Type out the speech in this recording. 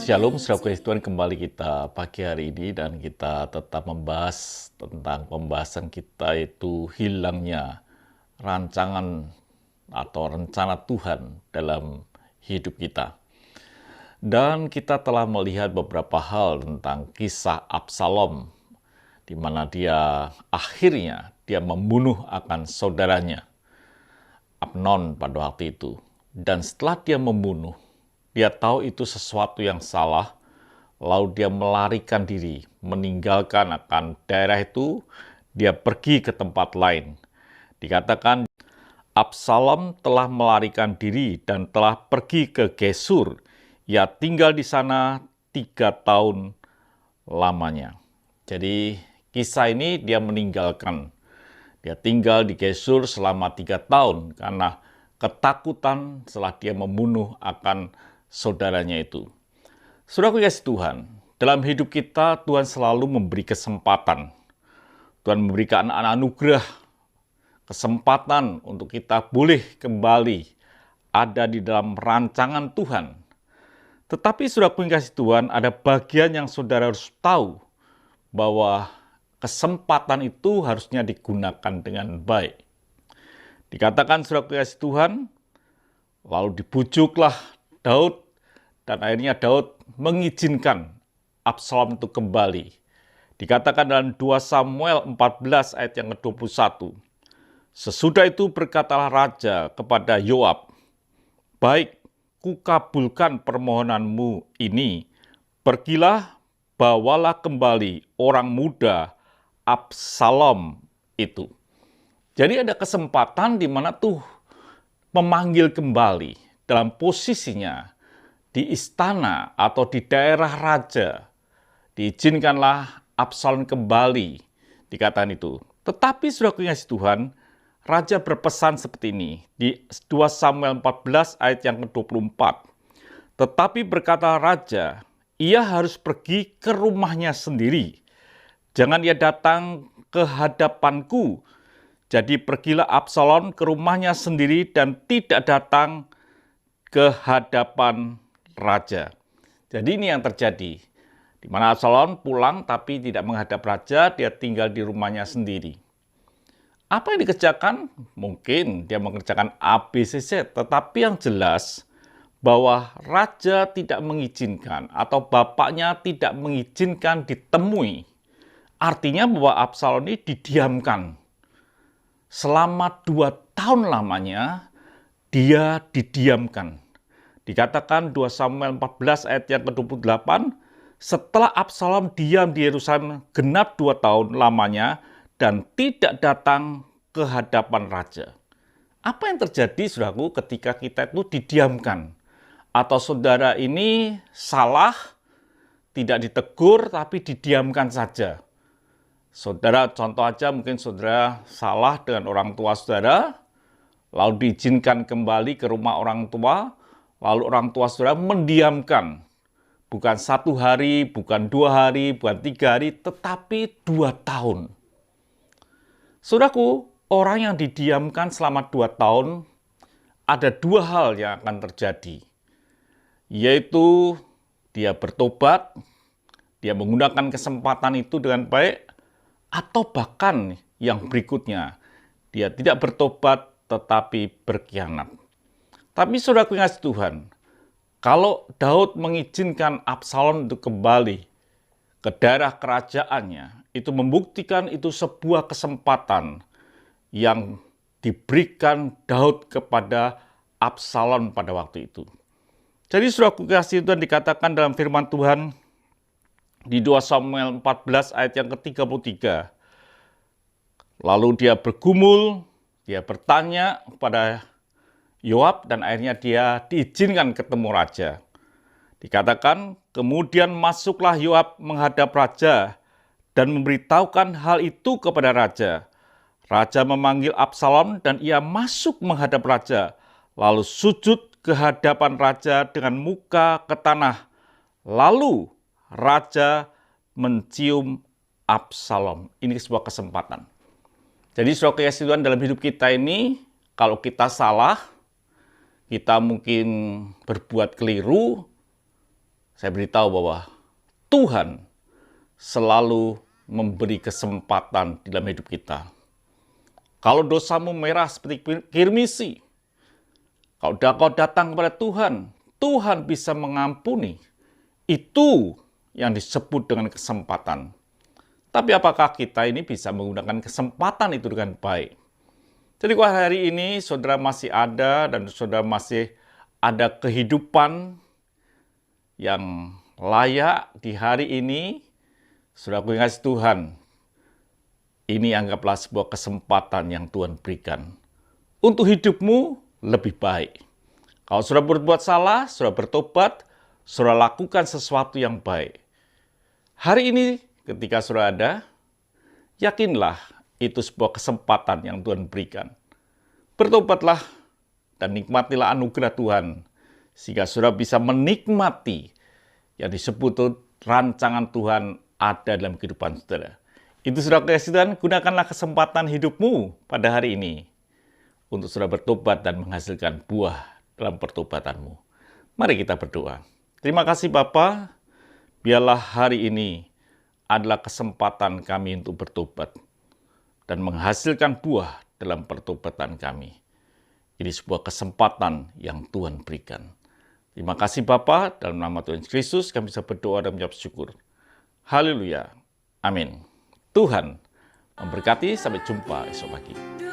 Shalom, saudara Tuhan, kembali kita pagi hari ini dan kita tetap membahas tentang pembahasan kita itu hilangnya rancangan atau rencana Tuhan dalam hidup kita. Dan kita telah melihat beberapa hal tentang kisah Absalom, di mana dia akhirnya membunuh akan saudaranya, Amnon pada waktu itu. Dan setelah dia membunuh, dia tahu itu sesuatu yang salah, lalu dia melarikan diri, meninggalkan akan daerah itu, dia pergi ke tempat lain. Dikatakan Absalom telah melarikan diri dan telah pergi ke Gesur. Ia tinggal di sana 3 tahun lamanya. Jadi kisah ini dia meninggalkan. Dia tinggal di Gesur selama 3 tahun karena ketakutan setelah dia membunuh akan saudaranya itu. Saudara kasih Tuhan, dalam hidup kita Tuhan selalu memberi kesempatan. Tuhan memberikan anugerah, kesempatan untuk kita boleh kembali ada di dalam rancangan Tuhan. Tetapi saudara kasih Tuhan, ada bagian yang saudara harus tahu bahwa kesempatan itu harusnya digunakan dengan baik. Dikatakan saudara kasih Tuhan, lalu dibujuklah Daud, dan akhirnya Daud mengizinkan Absalom itu kembali. Dikatakan dalam 2 Samuel 14 ayat yang ke-21. Sesudah itu berkatalah raja kepada Yoab, "Baik, kukabulkan permohonanmu ini. Pergilah, bawalah kembali orang muda Absalom itu." Jadi ada kesempatan di mana tuh memanggil kembali dalam posisinya di istana atau di daerah raja. Diizinkanlah Absalom kembali, dikatakan itu. Tetapi saudara kasih Tuhan, raja berpesan seperti ini di 2 Samuel 14 ayat yang ke-24. Tetapi berkata raja, ia harus pergi ke rumahnya sendiri. Jangan ia datang ke hadapanku. Jadi pergilah Absalom ke rumahnya sendiri dan tidak datang ke hadapan raja. Jadi ini yang terjadi. Di mana Absalom pulang tapi tidak menghadap raja, dia tinggal di rumahnya sendiri. Apa yang dikerjakan? Mungkin dia mengerjakan ABCZ, tetapi yang jelas bahwa raja tidak mengizinkan atau bapaknya tidak mengizinkan ditemui. Artinya bahwa Absalom ini didiamkan. Selama 2 tahun lamanya dia didiamkan. Dikatakan 2 Samuel 14 ayat yang ke-28, setelah Absalom diam di Yerusalem genap 2 tahun lamanya dan tidak datang ke hadapan raja. Apa yang terjadi, saudaraku, ketika kita itu didiamkan? Atau saudara ini salah, tidak ditegur, tapi didiamkan saja. Saudara, contoh aja mungkin saudara salah dengan orang tua saudara, lalu diizinkan kembali ke rumah orang tua, lalu orang tua saudara mendiamkan. Bukan 1 hari, bukan 2 hari, bukan 3 hari, tetapi 2 tahun. Saudaraku, orang yang didiamkan selama 2 tahun, ada 2 hal yang akan terjadi. Yaitu dia bertobat, dia menggunakan kesempatan itu dengan baik, atau bahkan yang berikutnya, dia tidak bertobat tetapi berkhianat. Tapi saudaraku yang kasih Tuhan, kalau Daud mengizinkan Absalom untuk kembali ke daerah kerajaannya, itu membuktikan itu sebuah kesempatan yang diberikan Daud kepada Absalom pada waktu itu. Jadi saudaraku kasih Tuhan, dikatakan dalam firman Tuhan di 2 Samuel 14 ayat yang ke-33. Lalu dia bergumul, dia bertanya kepada Yoab dan akhirnya dia diizinkan ketemu raja. Dikatakan, kemudian masuklah Yoab menghadap raja dan memberitahukan hal itu kepada raja. Raja memanggil Absalom dan ia masuk menghadap raja, lalu sujud ke hadapan raja dengan muka ke tanah. Lalu raja mencium Absalom. Ini sebuah kesempatan. Jadi saudara kasih Tuhan, dalam hidup kita ini, kalau kita salah, kita mungkin berbuat keliru, saya beritahu bahwa Tuhan selalu memberi kesempatan di dalam hidup kita. Kalau dosamu merah seperti kirmisi, kalau kau datang kepada Tuhan, Tuhan bisa mengampuni. Itu yang disebut dengan kesempatan. Tapi apakah kita ini bisa menggunakan kesempatan itu dengan baik? Jadi kalau hari ini saudara masih ada dan saudara masih ada kehidupan yang layak di hari ini, saudara kasih Tuhan, ini anggaplah sebuah kesempatan yang Tuhan berikan untuk hidupmu lebih baik. Kalau sudah berbuat salah, sudah bertobat, sudah lakukan sesuatu yang baik. Hari ini ketika sudah ada, yakinlah itu sebuah kesempatan yang Tuhan berikan. Bertobatlah dan nikmatilah anugerah Tuhan, sehingga saudara bisa menikmati yang disebut rancangan Tuhan ada dalam kehidupan saudara. Itu saudara kasih Tuhan, gunakanlah kesempatan hidupmu pada hari ini untuk saudara bertobat dan menghasilkan buah dalam pertobatanmu. Mari kita berdoa. Terima kasih Bapa, biarlah hari ini adalah kesempatan kami untuk bertobat dan menghasilkan buah dalam pertobatan kami. Ini sebuah kesempatan yang Tuhan berikan. Terima kasih Bapa, dalam nama Tuhan Yesus Kristus kami bisa berdoa dan mengucap syukur. Haleluya. Amin. Tuhan memberkati, sampai jumpa esok pagi.